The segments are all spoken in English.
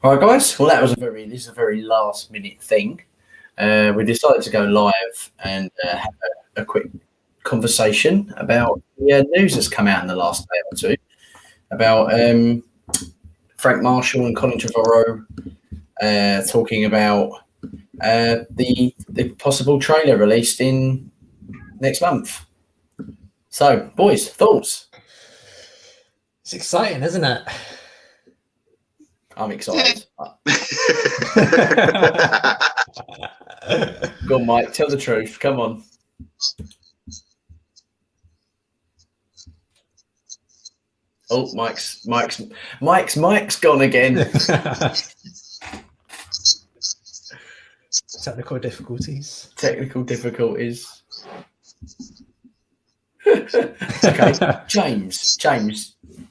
All right, guys. Well, this is a very last minute thing. We decided to go live and have a quick conversation about the news that's come out in the last day or two about Frank Marshall and Colin Trevorrow talking about the possible trailer released in next month. So, boys, thoughts? It's exciting, isn't it? I'm excited. Go on, Mike. Tell the truth. Come on. Oh, Mike's gone again. Technical difficulties. Okay, James.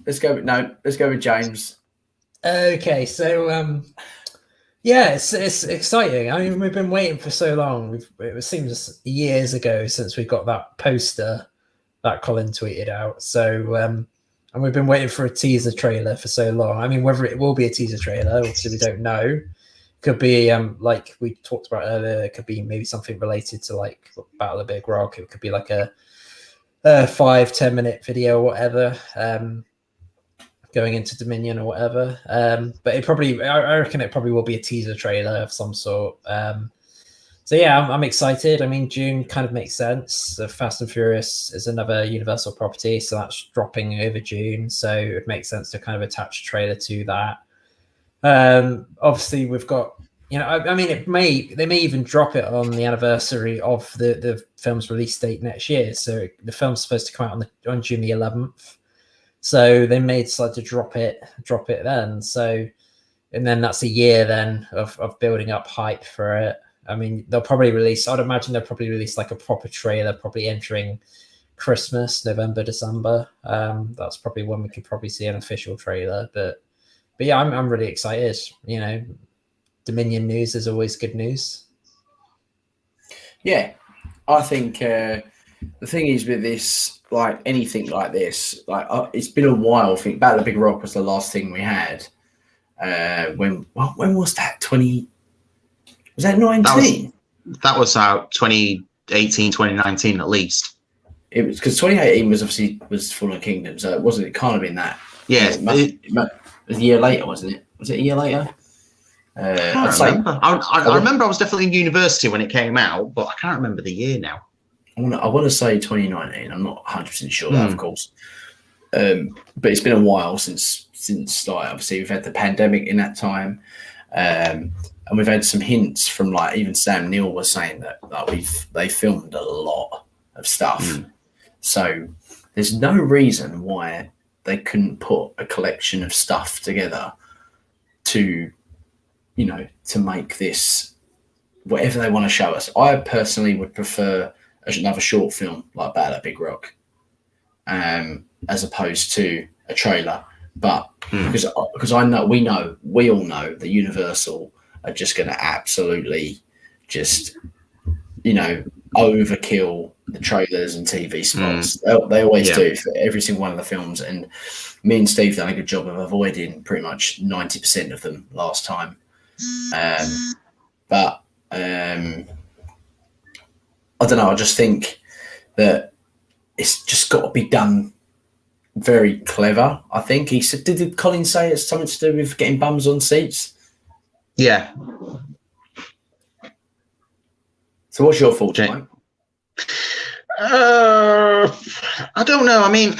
Let's go with James. Okay, so yeah, it's exciting. I mean, we've been waiting for so long. It seems years ago since we got that poster that Colin tweeted out. So and we've been waiting for a teaser trailer for so long. I mean, whether it will be a teaser trailer, obviously we don't know. Could be like we talked about earlier. It could be maybe something related to like Battle of Big Rock. It could be like a 5-10 minute video or whatever. Going into Dominion or whatever, but I reckon it probably will be a teaser trailer of some sort. So yeah, I'm excited. I mean, June kind of makes sense. The Fast and Furious is another Universal property, so that's dropping over June. So it would make sense to kind of attach a trailer to that. Obviously, we've got, I mean, they may even drop it on the anniversary of the film's release date next year. So the film's supposed to come out on June the 11th. So they may decide to drop it then. So, and then that's a year then of building up hype for it. I mean, I'd imagine they'll probably release like a proper trailer, probably entering Christmas, November, December. That's probably when we could probably see an official trailer. But yeah, I'm really excited. Dominion news is always good news. Yeah, I think the thing is with this, like anything like this, like it's been a while. I think Battle of Big Rock was the last thing we had. When was that? 20? Was that 19? That was out 2018, 2019 at least. It was because 2018 was Fallen Kingdom, so it can't have been that. Yeah, it was a year later, wasn't it? Was it a year later? I remember I was definitely in university when it came out, but I can't remember the year now. I want to say 2019. I'm not 100% sure that, of course. But it's been a while since like obviously we've had the pandemic in that time, and we've had some hints from like even Sam Neill was saying that they filmed a lot of stuff. So there's no reason why they couldn't put a collection of stuff together to make this whatever they want to show us. I personally would prefer another short film like Battle at Big Rock, as opposed to a trailer. But because we all know that Universal are just going to absolutely just overkill the trailers and TV spots. They always do for every single one of the films. And me and Steve done a good job of avoiding pretty much 90% of them last time. But I don't know. I just think that it's just got to be done very clever. I think he said, did Colin say it's something to do with getting bums on seats? Yeah. So what's your thought, Mike? I don't know. I mean,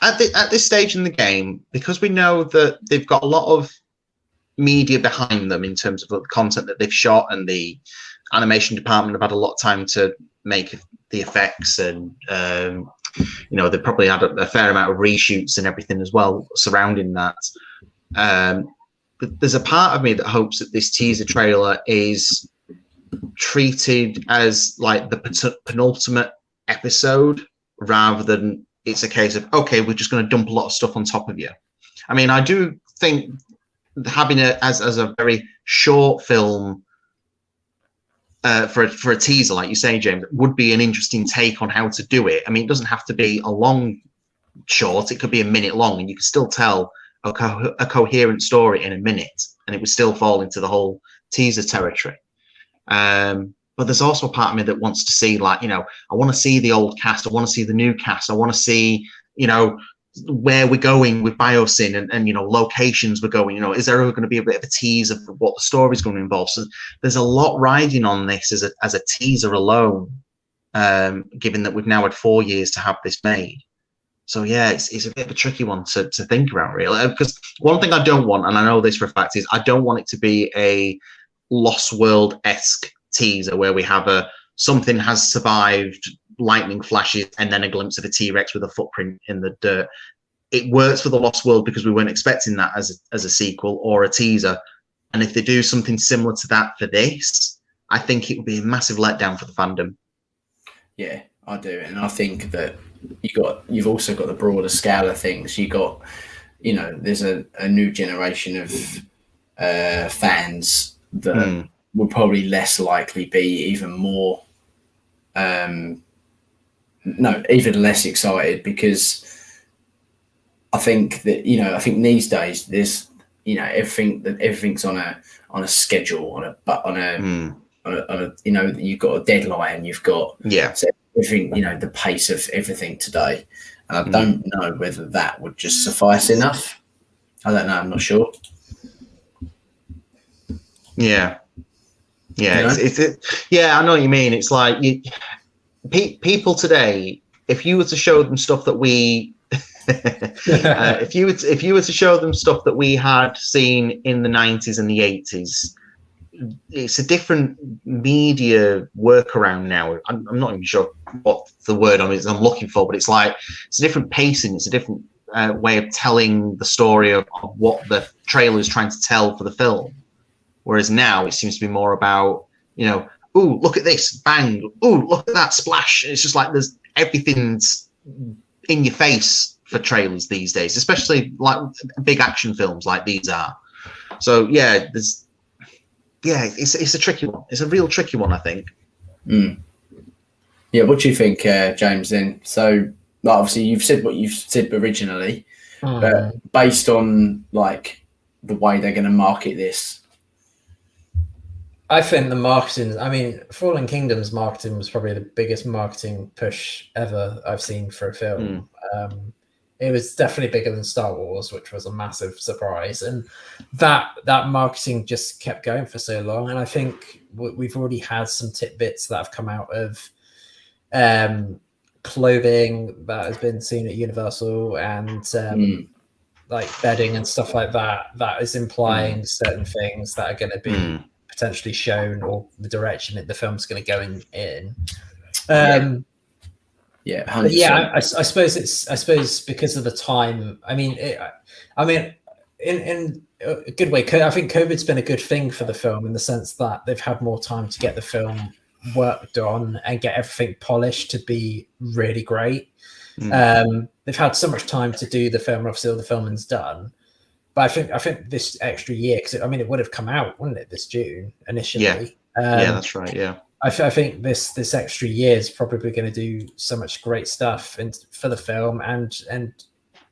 at this stage in the game, because we know that they've got a lot of media behind them in terms of the content that they've shot, and the animation department have had a lot of time to make the effects, and they probably had a fair amount of reshoots and everything as well surrounding that. But there's a part of me that hopes that this teaser trailer is treated as like the penultimate episode, rather than it's a case of, okay, we're just going to dump a lot of stuff on top of you. I mean, I do think having it as a very short film for a teaser, like you say, James, would be an interesting take on how to do it. I mean, it doesn't have to be a long short. It could be a minute long, and you can still tell, a coherent story in a minute, and it would still fall into the whole teaser territory. But there's also a part of me that wants to see, like, I want to see the old cast, I want to see the new cast, I want to see, where we're going with Biosyn and locations we're going. Is there ever going to be a bit of a tease of what the story's going to involve? So there's a lot riding on this as a teaser alone, given that we've now had 4 years to have this made. So yeah, it's a bit of a tricky one to think about, really. Because one thing I don't want, and I know this for a fact, is I don't want it to be a Lost World-esque teaser where we have something has survived, lightning flashes, and then a glimpse of a T-Rex with a footprint in the dirt. It works for the Lost World because we weren't expecting that as a sequel or a teaser. And if they do something similar to that for this, I think it would be a massive letdown for the fandom. Yeah, I do, and I think that you've also got the broader scale of things. You got, there's a new generation of fans that will probably less likely be even more. Even less excited, because I think that I think these days there's everything's on a schedule, on a you've got a deadline, you've got everything, the pace of everything today, and I don't know whether that would just suffice enough. I don't know, I'm not sure. Yeah, I know what you mean. It's like people today, if you were to show them stuff that we if you were to show them stuff that we had seen in the 90s and the 80s, it's a different media workaround now. I'm not even sure what the word I'm looking for, but it's like it's a different pacing, it's a different way of telling the story of what the trailer is trying to tell for the film. Whereas now it seems to be more about, ooh, look at this, bang, ooh, look at that splash. It's just like there's everything's in your face for trailers these days, especially like big action films like these are. So yeah, it's a tricky one. It's a real tricky one, I think. Yeah, what do you think, James? Then, so obviously you've said what you've said originally, but based on like the way they're going to market this. I think the marketing, Fallen Kingdom's marketing was probably the biggest marketing push ever I've seen for a film. It was definitely bigger than Star Wars, which was a massive surprise. And that marketing just kept going for so long. And I think we've already had some tidbits that have come out of clothing that has been seen at Universal and like bedding and stuff like that, that is implying certain things that are going to be potentially shown, or the direction that the film's going to go in. I suppose because of the time. In a good way, I think COVID's been a good thing for the film in the sense that they've had more time to get the film worked on and get everything polished to be really great. They've had so much time to do the film. Obviously, all the filming's done. But I think this extra year, because it would have come out, wouldn't it, this June initially? Yeah, that's right. Yeah, I think this extra year is probably going to do so much great stuff for the film, and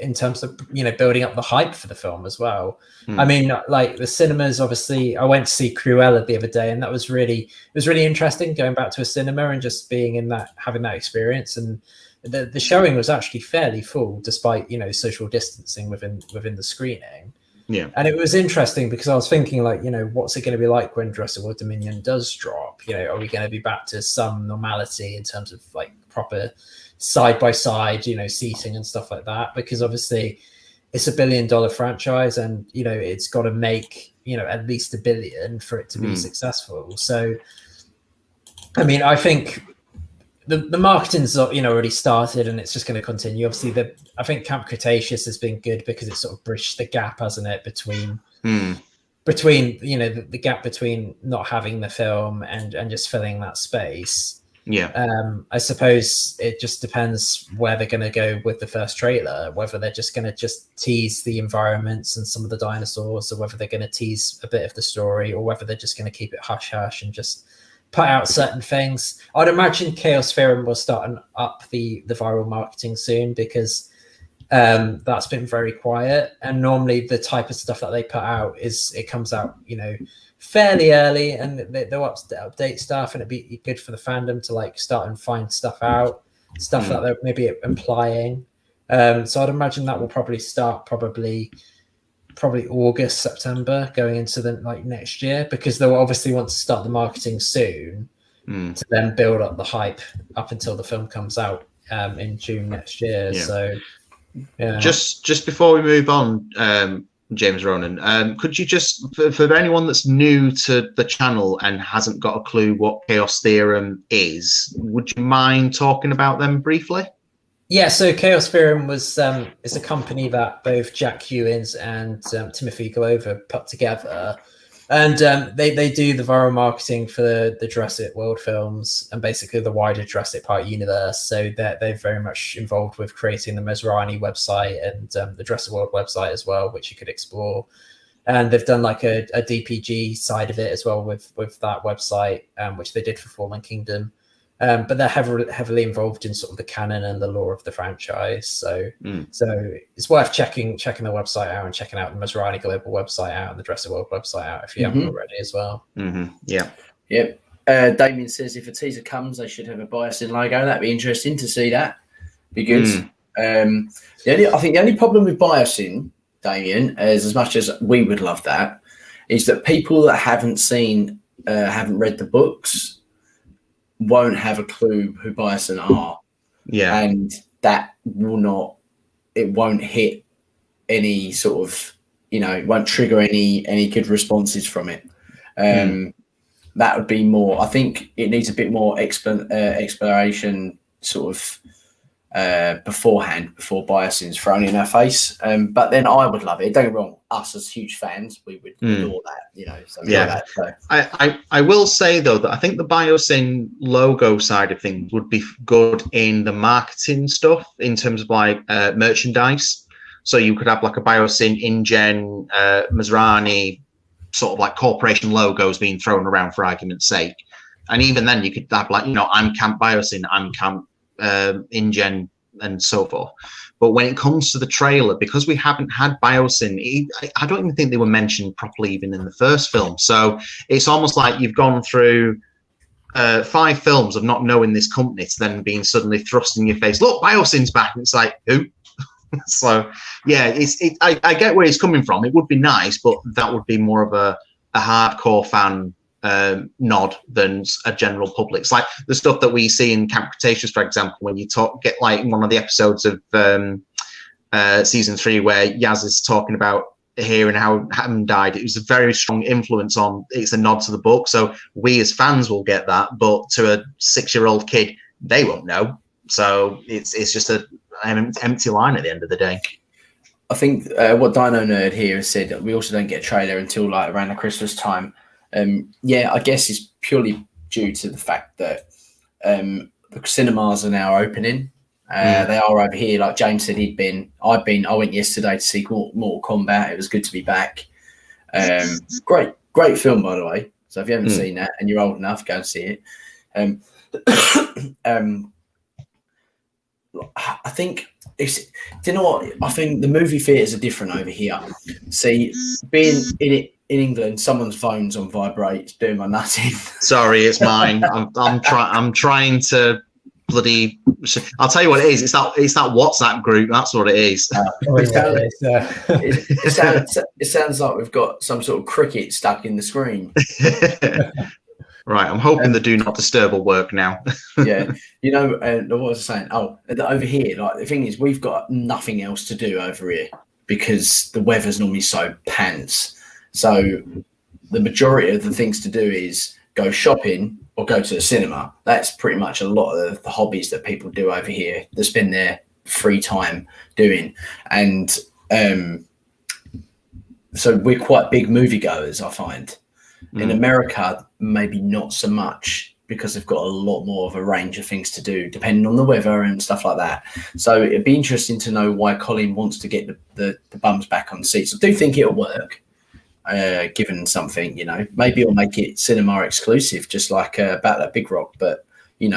in terms of building up the hype for the film as well. Like the cinemas, obviously, I went to see Cruella the other day, and it was really interesting going back to a cinema and just being in that, having that experience. And the showing was actually fairly full, despite social distancing within the screening. Yeah, and it was interesting because I was thinking, like, what's it going to be like when Jurassic World Dominion does drop? Are we going to be back to some normality in terms of like proper side by side, seating and stuff like that? Because obviously, it's $1 billion franchise, and it's got to make at least $1 billion for it to be successful. So, I think the marketing's already started, and it's just going to continue. Obviously, I think Camp Cretaceous has been good because it sort of bridged the gap, hasn't it, between the gap between not having the film and just filling that space. I suppose it just depends where they're going to go with the first trailer, whether they're just going to just tease the environments and some of the dinosaurs, or whether they're going to tease a bit of the story, or whether they're just going to keep it hush hush and just put out certain things. I'd imagine Chaos Theorem will start up the viral marketing soon, because That's been very quiet. And normally the type of stuff that they put out it comes out, fairly early, and they'll update stuff, and it'd be good for the fandom to like start and find stuff out, stuff that they're maybe implying. So I'd imagine that will probably start probably August, September, going into the next year, because they'll obviously want to start the marketing soon to then build up the hype up until the film comes out in June next year. Yeah. So yeah. Just before we move on, James Ronan, could you just, for anyone that's new to the channel and hasn't got a clue what Chaos Theorem is, would you mind talking about them briefly? Yeah, so Chaos Theorem is a company that both Jack Hewins and Timothy Glover put together, and they do the viral marketing for the Jurassic World films and basically the wider Jurassic Park universe. So they're very much involved with creating the Masrani website and the Jurassic World website as well, which you could explore. And they've done like a DPG side of it as well with that website, which they did for Fallen Kingdom. But they're heavily involved in sort of the canon and the lore of the franchise. So it's worth checking the website out and checking out the Masrani Global website out and the Jurassic World website out if you haven't already as well. Yeah. Yep. Damien says if a teaser comes, they should have a Biosyn logo. That'd be interesting to see that. Be good. I think the only problem with Biosyn, Damien, is as much as we would love that, is that people that haven't read the books won't have a clue who Biosyn are. Yeah. And that won't hit any sort of, it won't trigger any good responses from it. That would be more, I think it needs a bit more exploration sort of beforehand, before Biosyn's thrown in our face. But then I would love it. Don't get me wrong, us as huge fans, we would adore that, So. I will say though that I think the Biosyn logo side of things would be good in the marketing stuff in terms of like merchandise. So you could have like a Biosyn, InGen, Masrani sort of like corporation logos being thrown around for argument's sake. And even then you could have like, I'm Camp Biosyn, I'm Camp InGen, and so forth. But when it comes to the trailer, because we haven't had Biosyn, I don't even think they were mentioned properly even in the first film. So it's almost like you've gone through 5 films of not knowing this company to then being suddenly thrust in your face, look, Biosyn's back. And it's like, who? So yeah, I get where he's coming from. It would be nice, but that would be more of a hardcore fan nod than a general public. It's like the stuff that we see in Camp Cretaceous, for example, when you get like one of the episodes of season 3 where Yaz is talking about hearing how Hammond died. It was a very strong influence on, it's a nod to the book. So we as fans will get that, but to a 6-year-old kid, they won't know. So it's just an empty line at the end of the day. I think what Dino Nerd here has said, we also don't get a trailer until like around the Christmas time. I guess it's purely due to the fact that the cinemas are now opening. They are over here. Like James said, I went yesterday to see Mortal Kombat. It was good to be back. Great film, by the way. So if you haven't seen that and you're old enough, go and see it. I think do you know what? I think the movie theaters are different over here. See, being in England, someone's phone's on vibrate, doing my nutting. Sorry, it's mine. I'm trying to bloody. I'll tell you what it is. It's that WhatsApp group. That's what it is. It sounds like we've got some sort of cricket stuck in the screen. Right, I'm hoping the do not disturb will work now. Yeah, what was I saying? Oh, over here, like the thing is, we've got nothing else to do over here because the weather's normally so pants. So the majority of the things to do is go shopping or go to the cinema. That's pretty much a lot of the hobbies that people do over here. They spend their free time doing, and so we're quite big moviegoers, I find. In America, maybe not so much because they've got a lot more of a range of things to do depending on the weather and stuff like that. So it'd be interesting to know why Colin wants to get the bums back on seats. I do think it'll work, given something, maybe it'll make it cinema exclusive, just like Battle at Big Rock. But you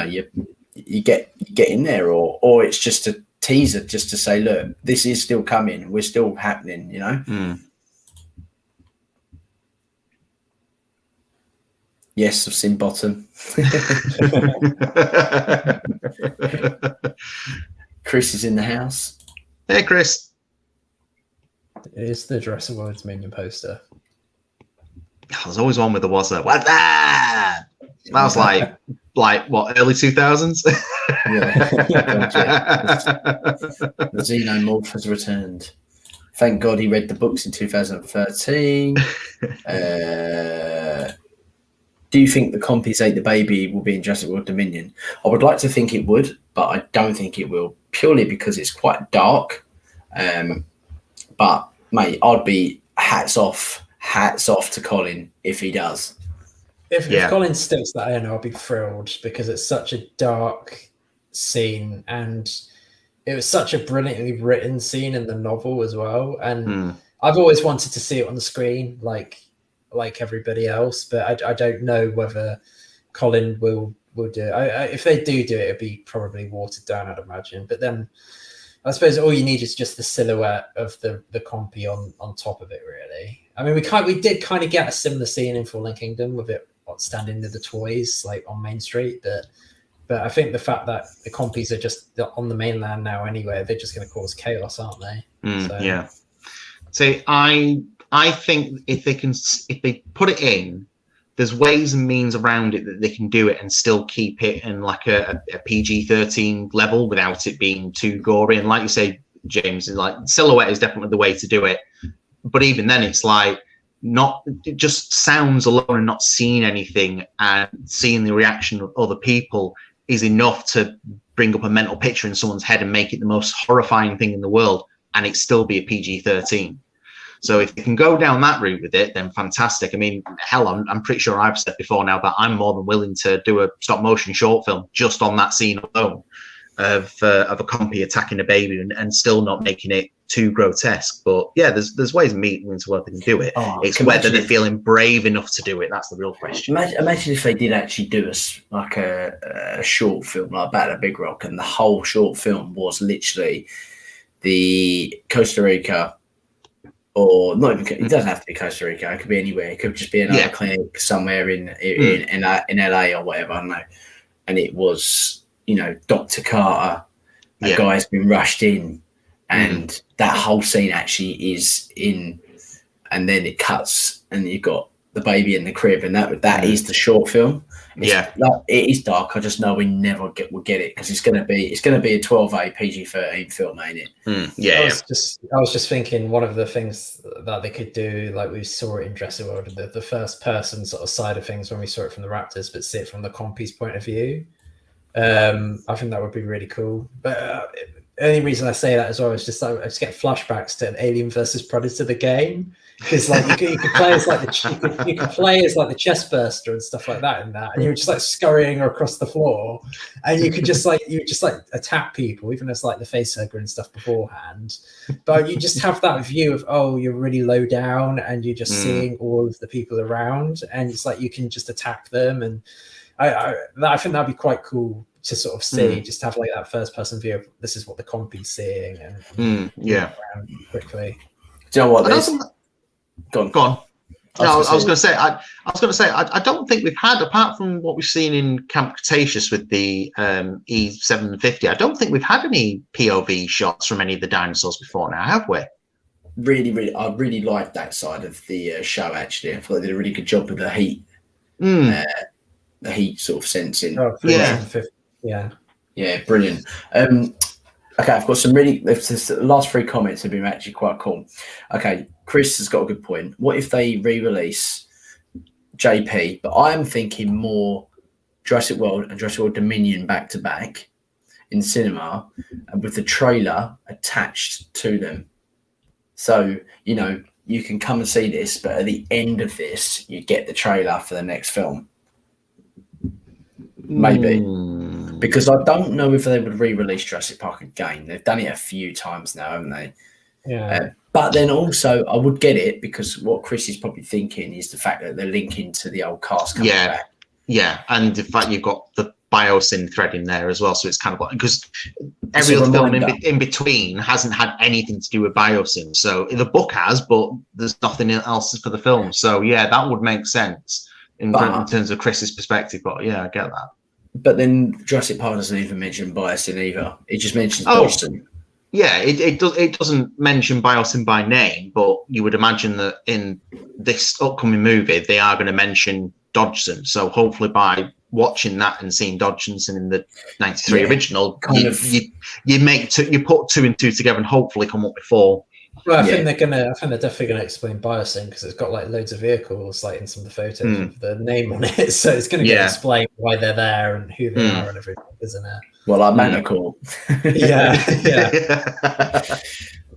get in there, or it's just to teaser just to say, look, this is still coming. We're still happening, you know? Mm. Yes, I've seen Bottom. Chris is in the house. Hey, Chris. It's the Jurassic World Dominion poster. There's always one with the was there. What's that? That was like what, early 2000s? Yeah. The Xenomorph has returned. Thank God he read the books in 2013. Do you think the compies ate the baby will be in Jurassic World Dominion? I would like to think it would, but I don't think it will, purely because it's quite dark. But mate, I'd be hats off to Colin if he does. If Colin sticks that in, I'll be thrilled, because it's such a dark scene, and it was such a brilliantly written scene in the novel as well. And I've always wanted to see it on the screen, like everybody else, but I don't know whether Colin will do it. If they do it, it'll be probably watered down, I'd imagine. But then I suppose all you need is just the silhouette of the compy on top of it, really. I mean, we did kind of get a similar scene in Fallen Kingdom with it standing near the toys, like on Main Street. But I think the fact that the compies are just on the mainland now anyway, they're just going to cause chaos, aren't they? Yeah. See, I think if they put it in, there's ways and means around it that they can do it and still keep it in like a PG-13 level without it being too gory. And like you say, James, like silhouette is definitely the way to do it. But even then, it's like it just sounds alone and not seeing anything and seeing the reaction of other people is enough to bring up a mental picture in someone's head and make it the most horrifying thing in the world, and it still be a PG-13. So if you can go down that route with it, then fantastic. I mean, hell, I'm pretty sure I've said before now that I'm more than willing to do a stop motion short film just on that scene alone of a compy attacking a baby and still not making it too grotesque. But yeah, there's ways and means where they can do it. It's whether they're feeling brave enough to do it. That's the real question. Imagine if they did actually do a short film like Battle of Big Rock, and the whole short film was literally the Costa Rica. Or not even, it doesn't have to be Costa Rica. It could be anywhere. It could just be another clinic somewhere in LA or whatever. I don't know. And it was, Dr. Carter. A guy's been rushed in, and that whole scene actually is in. And then it cuts, and you've got the baby in the crib, and that is the short film. It is dark. I just know we never will get it, because it's going to be a 12A PG-13 film, ain't it? I was just thinking one of the things that they could do, like we saw it in Jurassic World, the first person sort of side of things when we saw it from the Raptors, but see it from the compy's point of view. I think that would be really cool. But the only reason I say that as well is just I just get flashbacks to Alien versus Predator, the game. Because like you could play as like the chest burster and stuff like that in that, and you're just like scurrying across the floor, and you just attack people, even as like the facehugger and stuff beforehand. But you just have that view of you're really low down, and you're just seeing all of the people around, and it's like you can just attack them. And I think that'd be quite cool to sort of see, just have like that first person view of this is what the compy's seeing, and around quickly. Do you know what? Go on. No, I was going to say, I don't think we've had, apart from what we've seen in Camp Cretaceous with the E750, I don't think we've had any POV shots from any of the dinosaurs before now, have we? Really, I really liked that side of the show, actually. I thought they did a really good job with the heat. The heat sort of sensing. Yeah, brilliant. Okay, I've got some the last three comments have been actually quite cool. Okay, Chris has got a good point. What if they re-release JP? But I am thinking more Jurassic World and Jurassic World Dominion back to back in cinema, and with the trailer attached to them. So, you can come and see this, but at the end of this, you get the trailer for the next film. Maybe. Because I don't know if they would re-release Jurassic Park again. They've done it a few times now, haven't they? Yeah. But then also, I would get it, because what Chris is probably thinking is the fact that they're linking to the old cast coming back. Yeah, and in fact, you've got the Biosyn thread in there as well. So it's kind of like, because every other film in between hasn't had anything to do with Biosyn. So the book has, but there's nothing else for the film. So yeah, that would make sense in terms of Chris's perspective. But yeah, I get that. But then Jurassic Park doesn't even mention Biosyn either. It just mentions Dodgson. Yeah, it doesn't mention Biosyn by name, but you would imagine that in this upcoming movie they are going to mention Dodgson. So hopefully by watching that and seeing Dodgson in the '93 original, you put 2 and 2 together and hopefully come up with 4. Well, I think they're definitely gonna explain Biosyn because it's got like loads of vehicles like in some of the photos with the name on it, so it's going to explain why they're there and who they are and everything, isn't it? Well, our Manticore. Yeah.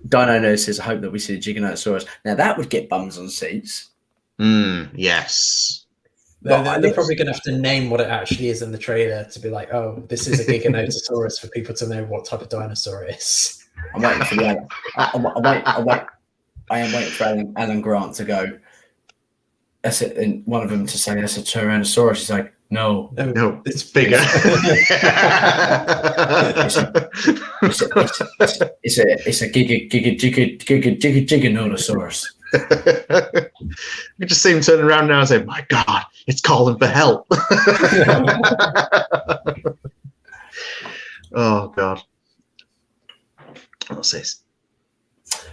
Dino Nerd says, I hope that we see a Giganotosaurus. Now that would get bums on seats. Yes. They're probably going to have to name what it actually is in the trailer to be like, oh, this is a Giganotosaurus for people to know what type of dinosaur it is. I'm waiting for I am waiting for Alan Grant to go. That's it, and one of them to say that's a Tyrannosaurus. He's like, no, it's bigger. It's a Giganotosaurus. You just see him turning around now and say, my God, it's calling for help. Oh God. What's this?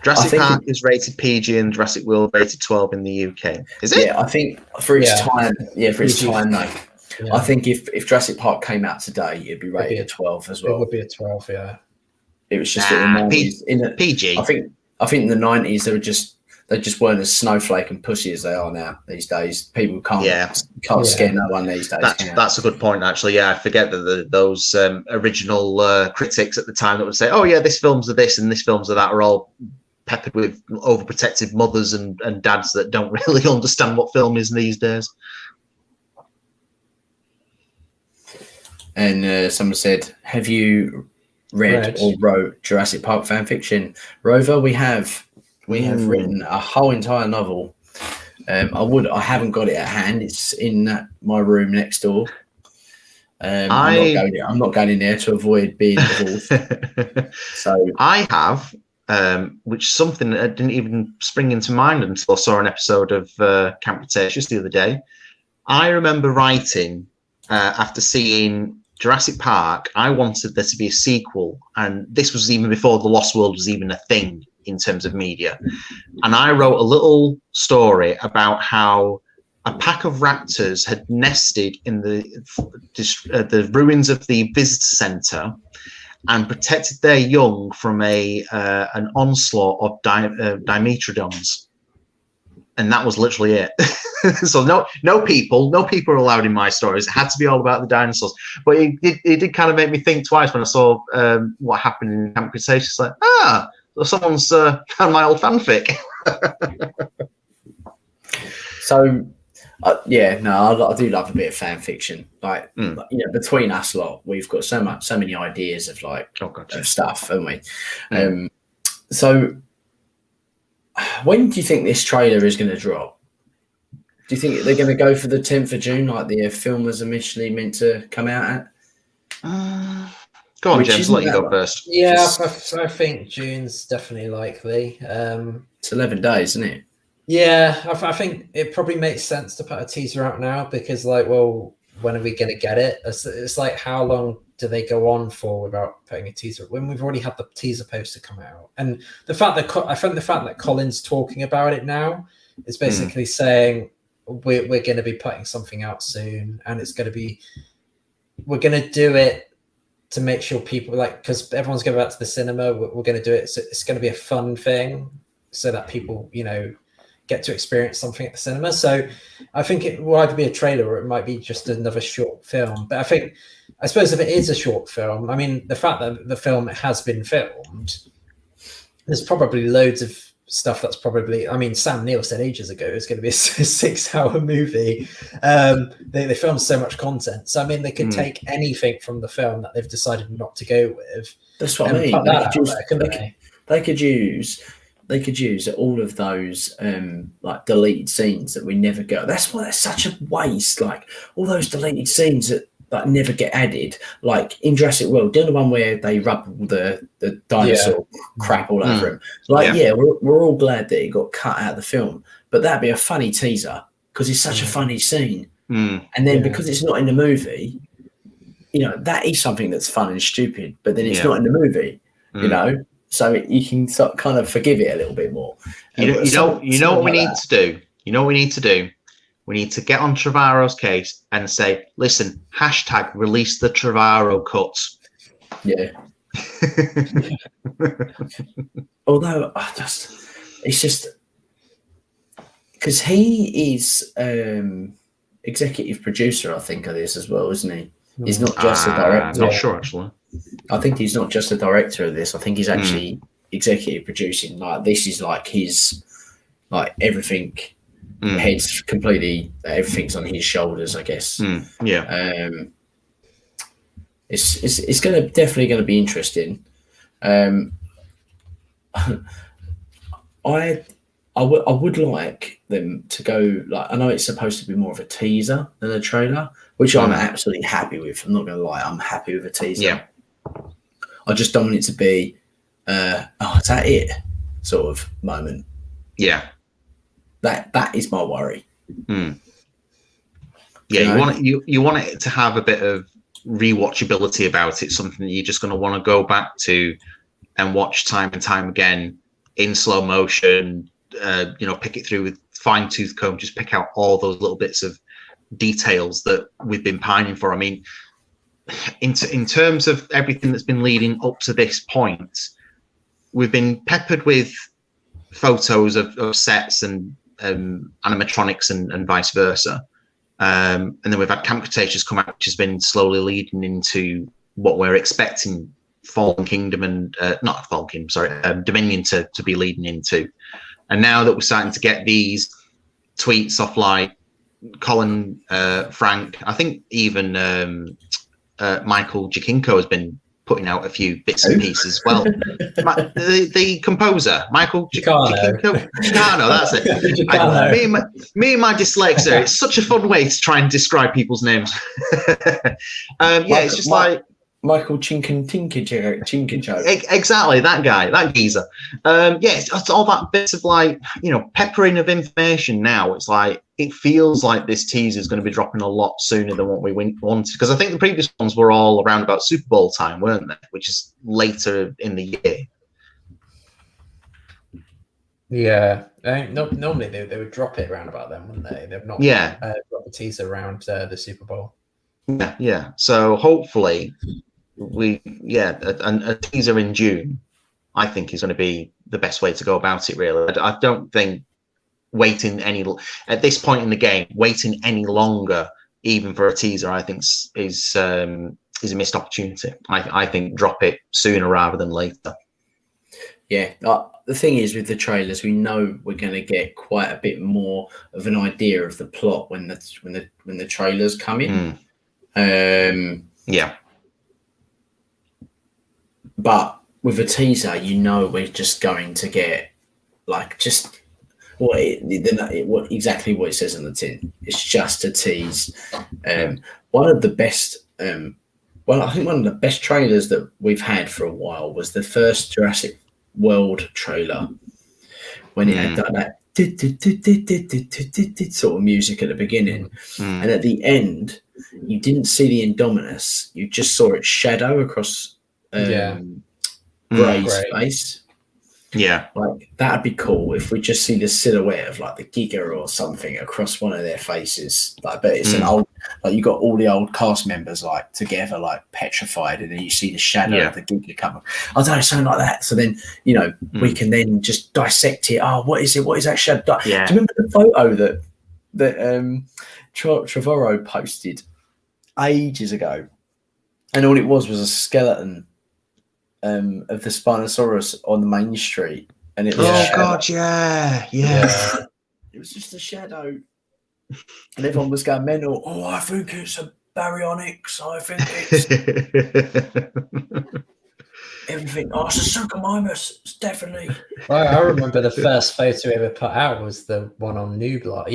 Jurassic Park is rated PG and Jurassic World rated 12 in the UK. Is it? Yeah, I think for its time, though. Yeah. I think if Jurassic Park came out today, it'd be rated a 12 as well. It would be a 12, yeah. It was just in the PG. I think in the 90s they just weren't as snowflake and pussy as they are now these days. People can't scare no one these days. That's a good point, actually. Yeah, I forget that those original critics at the time that would say, "Oh yeah, this film's of this and this film's of that," are all peppered with overprotective mothers and dads that don't really understand what film is these days. And someone said, "Have you read or wrote Jurassic Park fan fiction?" Rover, we have written a whole entire novel. I haven't got it at hand. It's in my room next door. I'm not going in there to avoid being involved. So I have, which something that didn't even spring into mind until I saw an episode of Camp Cretaceous the other day. I remember writing after seeing Jurassic Park, I wanted there to be a sequel, and this was even before The Lost World was even a thing in terms of media. And I wrote a little story about how a pack of raptors had nested in the ruins of the visitor centre and protected their young from an onslaught of dimetrodons. And that was literally it. So no people are allowed in my stories. It had to be all about the dinosaurs. But it did kind of make me think twice when I saw what happened in Camp Cretaceous. Like, so someone's found my old fanfic. So, I do love a bit of fan fiction. Like, between us lot, we've got so many ideas of of stuff, haven't we? So, when do you think this trailer is going to drop? Do you think they're going to go for the 10th of June, like the film was initially meant to come out at? Go on, James. Let you go first. Yeah, I think June's definitely likely. It's 11 days, isn't it? Yeah, I think it probably makes sense to put a teaser out now because, when are we going to get it? It's like, how long do they go on for without putting a teaser? When we've already had the teaser poster come out, and the fact that Colin's talking about it now is basically saying we're going to be putting something out soon, and it's going to be we're going to do it to make sure people because everyone's going back to the cinema. We're going to do it. So it's going to be a fun thing so that people get to experience something at the cinema. So I think it will either be a trailer or it might be just another short film. But I suppose if it is a short film, I mean, the fact that the film has been filmed, there's probably loads of stuff that's Sam Neill said ages ago it's going to be a 6-hour movie. They filmed so much content. So, I mean, they could take anything from the film that they've decided not to go with. That's what I mean. They could use all of those deleted scenes that we never go. That's why that's such a waste. Like all those deleted scenes that that never get added. Like in Jurassic World, the one where they rub all the dinosaur crap all over him. Like, we're all glad that it got cut out of the film, but that'd be a funny teaser because it's such a funny scene. And then because it's not in the movie, you know, that is something that's fun and stupid, but then it's not in the movie, you know, so you can sort of kind of forgive it a little bit more. You know what we need to do? You know what we need to do? We need to get on Trevorrow's case and say, listen, hashtag release the Trevorrow cuts. Yeah. Although it's just because he is executive producer, I think, of this as well, isn't he? He's not just a director. I'm not sure, actually. I think he's not just a director of this. I think he's actually executive producing. Like, this is like his, like, everything. Heads completely. Everything's on his shoulders, I guess. It's definitely gonna be interesting. I would like them to go, like, I know it's supposed to be more of a teaser than a trailer, which I'm absolutely happy with. I'm not going to lie, I'm happy with a teaser. Yeah. I just don't want it to be, is that it? Sort of moment. Yeah. That is my worry. Yeah, you want it to have a bit of rewatchability about it, something that you're just going to want to go back to and watch time and time again in slow motion. Pick it through with fine-tooth comb, just pick out all those little bits of details that we've been pining for. I mean, in terms of everything that's been leading up to this point, we've been peppered with photos of sets and animatronics and vice versa. And then we've had Camp Cretaceous come out, which has been slowly leading into what we're expecting Fallen Kingdom and Dominion to be leading into. And now that we're starting to get these tweets off like Colin, Frank, I think even Michael Giacchino has been putting out a few bits and pieces as well. The composer, Michael Giacchino, that's it. Me and my dyslexia, it's such a fun way to try and describe people's names. It's just like Michael Chinkincho. Exactly, that guy, that geezer. It's all that bits of, like, peppering of information now. It's like, it feels like this teaser is going to be dropping a lot sooner than what we wanted. Because I think the previous ones were all around about Super Bowl time, weren't they? Which is later in the year. Yeah. Normally they would drop it around about then, wouldn't they? They've not dropped a teaser around the Super Bowl. Yeah. So hopefully a teaser in June, I think, is going to be the best way to go about it, really. I don't think waiting at this point in the game, waiting any longer, even for a teaser, I think is a missed opportunity. I think drop it sooner rather than later. Yeah. The thing is, with the trailers, we know we're going to get quite a bit more of an idea of the plot when the trailers come in. But with a teaser, we're just going to get, like, just exactly what it says on the tin. It's just a tease. One of the best, I think one of the best trailers that we've had for a while was the first Jurassic World trailer, when it had done that sort of music at the beginning, and at the end, you didn't see the Indominus. You just saw its shadow across Gray's face. Yeah, like, that'd be cool if we just see the silhouette of, like, the Giga or something across one of their faces. Like, but it's an old, like, you got all the old cast members, like, together, like, petrified, and then you see the shadow of the Giga come up. I don't know, something like that. So then, we can then just dissect it. Oh, what is it? What is that shadow? Yeah. Do you remember the photo that Trevorrow posted ages ago? And all it was a skeleton of the Spinosaurus on the main street, and it was it was just a shadow, and everyone was going mental. Oh, I think it's a baryonyx. I think it's everything. Oh, it's a Suchomimus. It's definitely. Well, I remember the first photo we ever put out was the one on Nublar,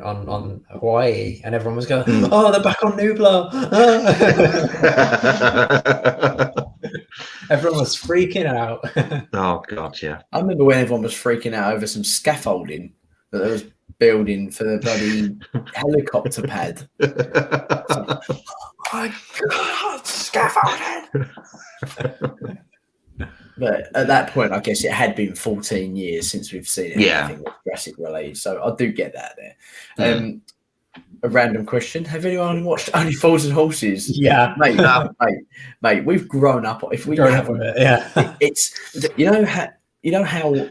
on Hawaii, and everyone was going, "Oh, they're back on Nublar." Everyone was freaking out. Oh God, yeah. I remember when everyone was freaking out over some scaffolding that they was building for the bloody helicopter pad. Oh my God, scaffolding! But at that point, I guess it had been 14 years since we've seen anything with Jurassic related, so I do get that there. A random question: have anyone watched Only Fools and Horses? Yeah, mate, we've grown up. If we grown up with it, yeah. It's how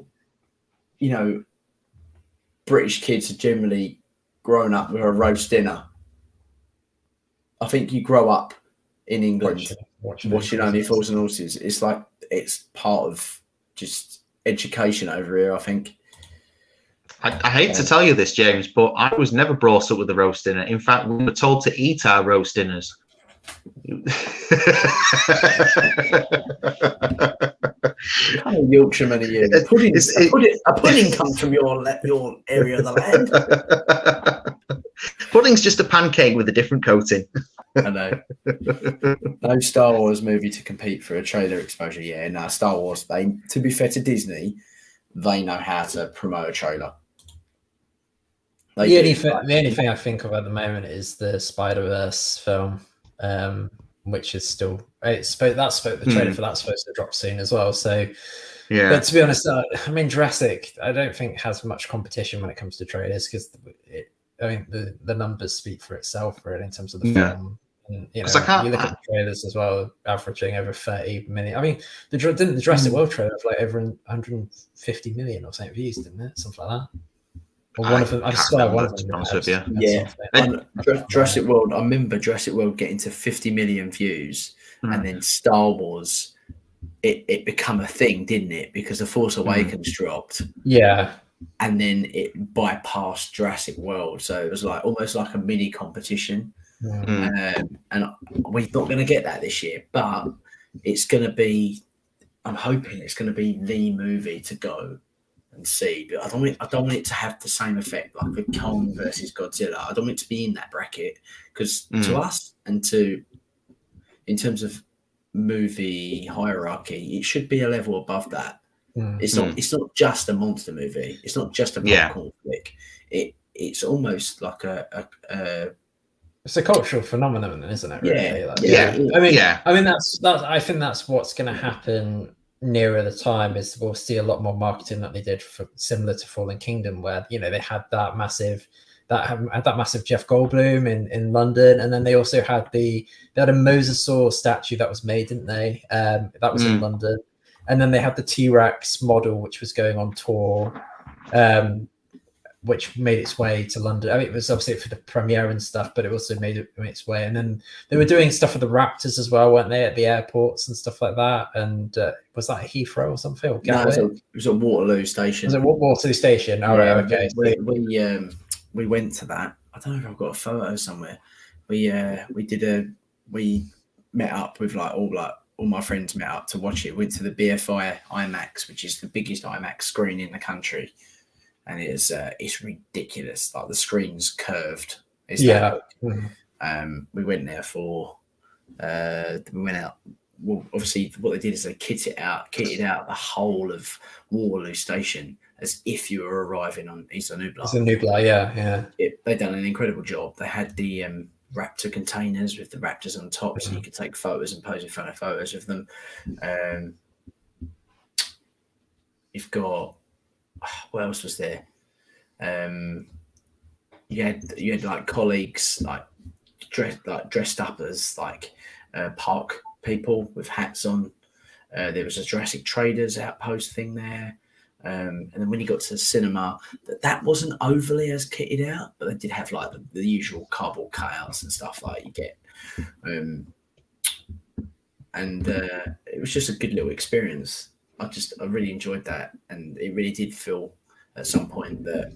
British kids are generally grown up with a roast dinner. I think you grow up in England watching Only Fools and Horses. It's like it's part of just education over here, I think. I hate to tell you this, James, but I was never brought up with a roast dinner. In fact, we were told to eat our roast dinners. What kind of Yorkshireman are you? A pudding comes from your area of the land. Pudding's just a pancake with a different coating. I know. No Star Wars movie to compete for a trailer exposure. Yeah, no, Star Wars, to be fair to Disney, they know how to promote a trailer. The only thing I think of at the moment is the Spider-Verse film, which is still the trailer for that's supposed to drop soon as well. So yeah, but to be honest, I mean Jurassic, I don't think has much competition when it comes to trailers because the numbers speak for itself really in terms of the film. And, you look at the trailers as well, averaging over 30 million. I mean, the Jurassic World trailer have like over 150 million or something views, didn't it? Something like that. Or one of them. I swear one of them. Yeah. Jurassic World. I remember Jurassic World getting to 50 million views, and then Star Wars. It became a thing, didn't it? Because The Force Awakens dropped. Yeah. And then it bypassed Jurassic World, so it was like almost like a mini competition. And we're not going to get that this year, but it's going to be. I'm hoping it's going to be the movie to go and see, but I don't want it to have the same effect like the Kong versus Godzilla. I don't want it to be in that bracket because to us and in terms of movie hierarchy, it should be a level above that. It's not just a monster movie. It's not just a popcorn flick. It's almost like it's a cultural phenomenon, isn't it? Really? I mean that's I think that's what's going to happen nearer the time is we'll see a lot more marketing that they did for similar to Fallen Kingdom, where they had that massive Jeff Goldblum in London, and then they also had they had a mosasaur statue that was made, didn't they? That was in London, and then they had the T-Rex model which was going on tour, which made its way to London. I mean, it was obviously for the premiere and stuff, but it also made its way. And then they were doing stuff for the Raptors as well, weren't they, at the airports and stuff like that? And was that Heathrow or something? Or no, it was at Waterloo Station. Was it Waterloo Station? Oh, yeah, right, okay. We went to that. I don't know if I've got a photo somewhere. We met up with all my friends met up to watch it. Went to the BFI IMAX, which is the biggest IMAX screen in the country. And it's ridiculous. Like the screen's curved. We went there for. We went out. Well, obviously, what they did is they kitted out the whole of Waterloo Station as if you were arriving on East Nublar. It's a Nublar, yeah. They done an incredible job. They had the Raptor containers with the Raptors on top, so you could take photos and pose in front of photos of them. You've got. What else was there? You had like colleagues dressed up as park people with hats on. There was a Jurassic Traders outpost thing there, and then when you got to the cinema, that wasn't overly as kitted out, but they did have like the usual cardboard cutouts and stuff like you get. And it was just a good little experience. I really enjoyed that, and it really did feel at some point that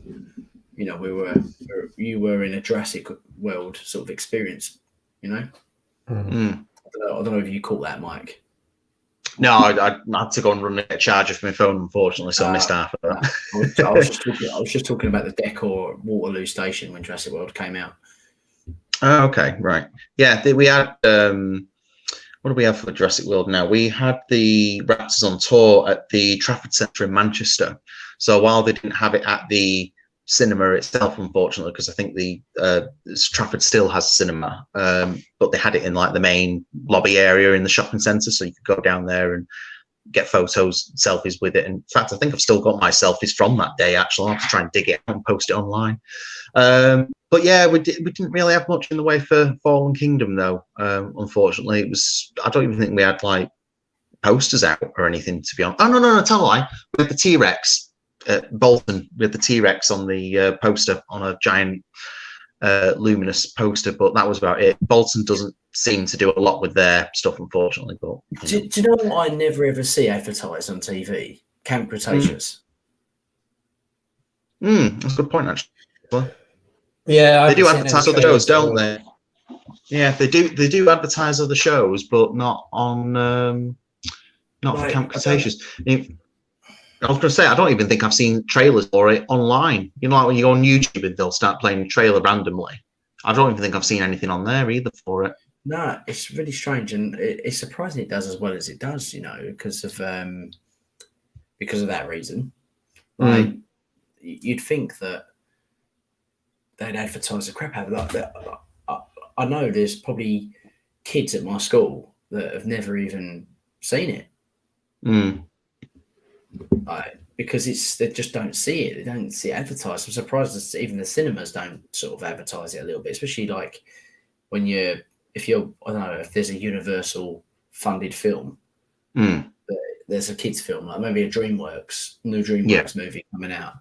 you were in a Jurassic World sort of experience. I don't know if you caught that, Mike. No, I had to go and run a charger for my phone, unfortunately, so I missed half of that. I was just talking about the decor at Waterloo Station when Jurassic World came out. Oh, okay, right. Yeah, we had what do we have for Jurassic World now? We had the Raptors on tour at the Trafford Centre in Manchester. So while they didn't have it at the cinema itself, unfortunately, because I think the Trafford still has a cinema, but they had it in like the main lobby area in the shopping centre, so you could go down there and get photos, selfies with it. And in fact, I think I've still got my selfies from that day. Actually, I'll have to try and dig it and post it online. But yeah, we didn't really have much in the way for Fallen Kingdom, though. Unfortunately, I don't even think we had like posters out or anything, to be honest. Oh no, tell a lie. We had the T-Rex at Bolton. We had the T-Rex on the poster, on a giant luminous poster, but that was about it. Bolton doesn't seem to do a lot with their stuff, unfortunately. But do you know what I never ever see advertised on TV? Camp Cretaceous. That's a good point, actually. Yeah, they do advertise other shows, don't they? Yeah, they do advertise other shows, but not on for Camp Cretaceous. I was going to say, I don't even think I've seen trailers for it online. You know, like when you go on YouTube and they'll start playing a trailer randomly. I don't even think I've seen anything on there either for it. No, it's really strange, and it's surprising it does as well as it does. You know, because of that reason. Like, you'd think that they'd advertise the crap out of that. I know there's probably kids at my school that have never even seen it. Because they just don't see it. They don't see it advertised. I'm surprised that even the cinemas don't sort of advertise it a little bit, especially like when I don't know, if there's a Universal funded film, there's a kids film, like maybe a new DreamWorks movie coming out.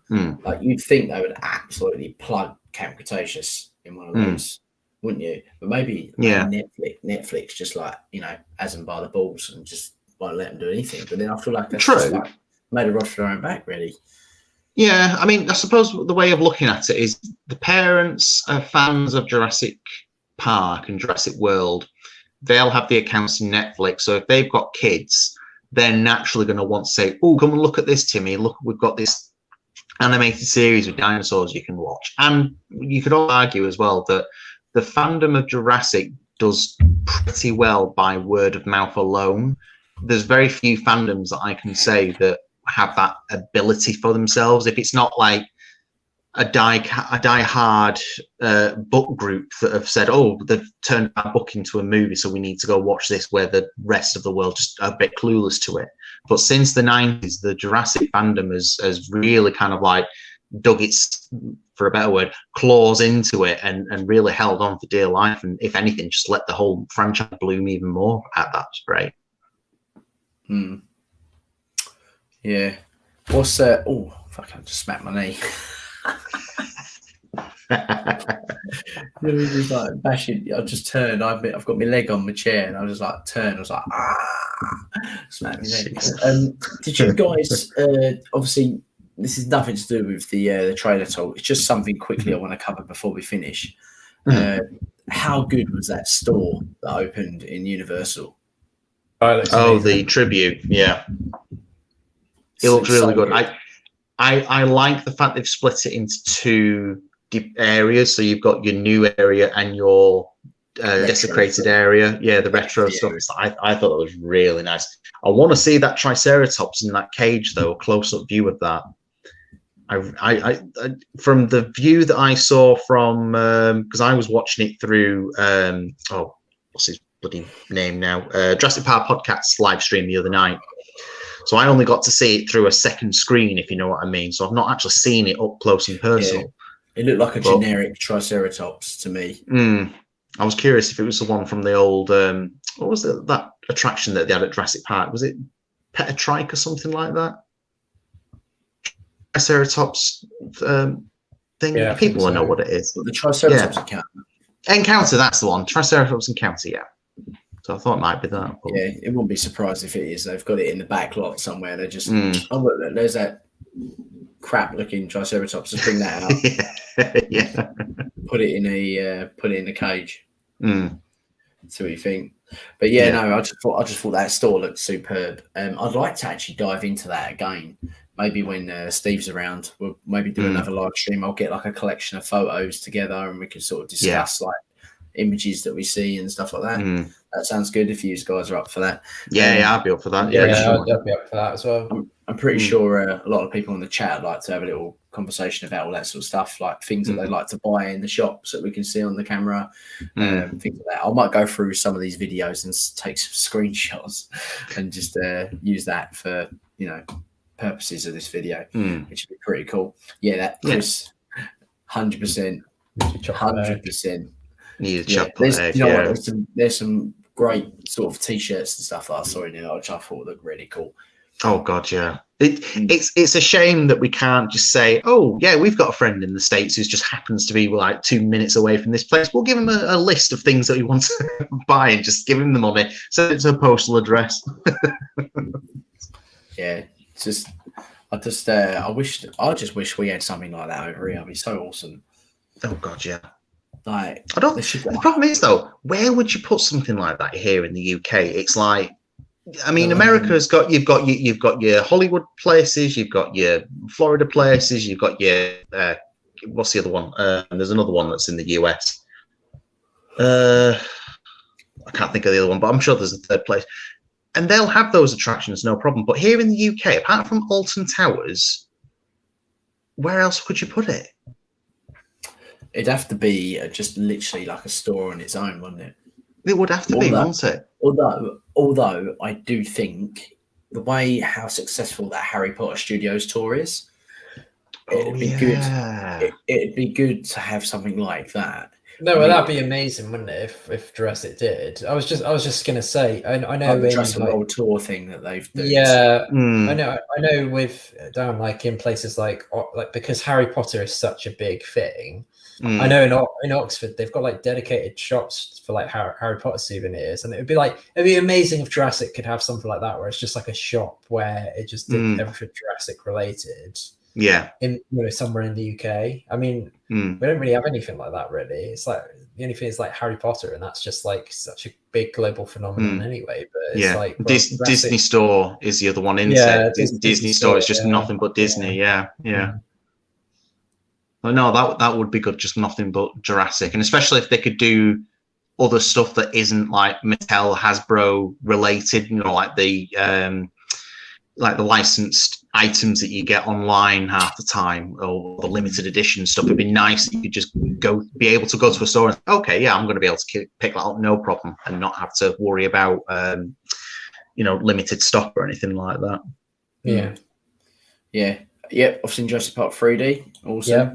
Like, you'd think they would absolutely plug Camp Cretaceous in one of those, wouldn't you? But maybe Netflix just, like, you know, has them by the balls and just won't let them do anything. But then I feel like that's just like made a rod for their own back, really. Yeah, I mean, I suppose the way of looking at it is the parents are fans of Jurassic Park and Jurassic World. They'll have the accounts in Netflix, so if they've got kids, they're naturally going to want to say, "Oh, come and look at this, Timmy. Look, we've got this animated series with dinosaurs you can watch." And you could all argue as well that the fandom of Jurassic does pretty well by word of mouth alone. There's very few fandoms that I can say that have that ability for themselves. If it's not like a die-hard book group that have said, "Oh, they've turned our book into a movie, so we need to go watch this," where the rest of the world just are a bit clueless to it. But since the 90s, the Jurassic fandom has really kind of like dug its, for a better word, claws into it and really held on for dear life. And if anything, just let the whole franchise bloom even more at that rate. Yeah. What's oh, fuck, I just smacked my knee. Just like bashing. I just turned. I've got my leg on my chair, and I was just like turned. I was like, smack my leg. Did you guys? Obviously, this is nothing to do with the trailer talk. It's just something quickly I want to cover before we finish. How good was that store that opened in Universal? Oh, the tribute. Yeah, it looks really good. I like the fact they've split it into two areas. So you've got your new area and your desecrated area. Yeah, the retro stuff. I thought that was really nice. I want to see that Triceratops in that cage, though, a close-up view of that. I from the view that I saw from, because I was watching it through, what's his bloody name now? Jurassic Park podcast live stream the other night. So I only got to see it through a second screen, if you know what I mean. So I've not actually seen it up close and personal. Yeah. It looked like a generic Triceratops to me. I was curious if it was the one from the old, what was that attraction that they had at Jurassic Park? Was it Petatrike or something like that? Triceratops thing? Yeah, people will know what it is. But the Triceratops Encounter, that's the one. Triceratops Encounter, yeah. So I thought it might be that. But... yeah, it wouldn't be surprised if it is. They've got it in the back lot somewhere. They just, oh look, there's that crap-looking Triceratops. Just bring that out. Yeah. Put it in a cage. See what you think. But no, I just thought that store looked superb. I'd like to actually dive into that again. Maybe when Steve's around, we'll maybe do another live stream. I'll get like a collection of photos together, and we can sort of discuss like images that we see and stuff like that. That sounds good if you guys are up for that. I'll be up for that. I'll be up for that as well. I'm pretty sure a lot of people in the chat like to have a little conversation about all that sort of stuff, like things that they like to buy in the shops that we can see on the camera, things like that. I might go through some of these videos and take some screenshots and just use that for purposes of this video, which would be pretty cool. That Chris, 100%. Need a chocolate egg. There's some great sort of t-shirts and stuff that I saw in there, which I thought looked really cool. Oh god, yeah. It's a shame that we can't just say, oh yeah, we've got a friend in the States who just happens to be like 2 minutes away from this place. We'll give him a list of things that he wants to buy and just give him the money. Send it to a postal address. I just wish we had something like that over here. It'd be so awesome. Oh god, yeah. Like, the problem is though, where would you put something like that here in the UK? It's like, I mean, America's got you've got your Hollywood places, you've got your Florida places, you've got your what's the other one? There's another one that's in the US. I can't think of the other one, but I'm sure there's a third place. And they'll have those attractions, no problem. But here in the UK, apart from Alton Towers, where else could you put it? It'd have to be just literally like a store on its own, wouldn't it? It would have to be, wouldn't it? Although I do think the way how successful that Harry Potter Studios tour is, it'd be good. It'd be good to have something like that. No, well, that'd be amazing, wouldn't it? If Jurassic did. I was just gonna say, I know the Jurassic World tour thing that they've done. Yeah, I know with down like in places like because Harry Potter is such a big thing. I know in Oxford they've got like dedicated shops for like Harry Potter souvenirs, and it'd be amazing if Jurassic could have something like that where it's just like a shop where it just did everything Jurassic related. Yeah, in somewhere in the UK. I mean, we don't really have anything like that really. It's like the only thing is like Harry Potter, and that's just like such a big global phenomenon anyway. But it's like Disney Store is the other one, isn't it? Disney Store is just nothing but Disney. Yeah. But no, that would be good. Just nothing but Jurassic, and especially if they could do other stuff that isn't like Mattel, Hasbro related. Like the licensed items that you get online half the time, or the limited edition stuff. It'd be nice that you could just be able to go to a store and okay, yeah, I'm going to be able to pick that up, no problem, and not have to worry about limited stock or anything like that. Yep, I've seen Jurassic Park 3D. Also,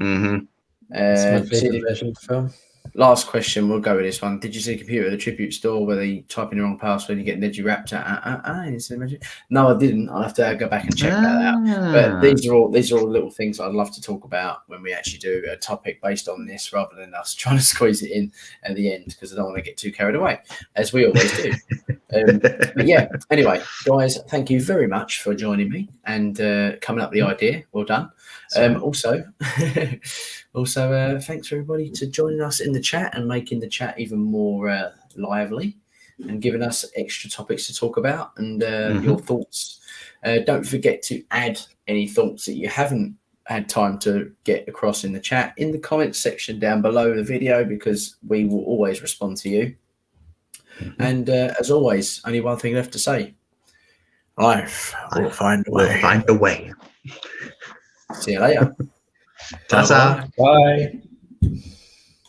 it's my favorite version of the film. Last question, we'll go with this one. Did you see a computer at the tribute store where they type in the wrong password and you get Negiraptor? No, I didn't. I'll have to go back and check that out. But these are all little things I'd love to talk about when we actually do a topic based on this, rather than us trying to squeeze it in at the end, because I don't want to get too carried away, as we always do. But yeah, anyway, guys, thank you very much for joining me and coming up with the idea. Well done. Also, thanks for everybody to joining us in the chat and making the chat even more lively and giving us extra topics to talk about and your thoughts. Don't forget to add any thoughts that you haven't had time to get across in the chat in the comments section down below the video, because we will always respond to you. And as always, only one thing left to say: life will find a way. We'll find a way. See you later. Ta-ta. Bye.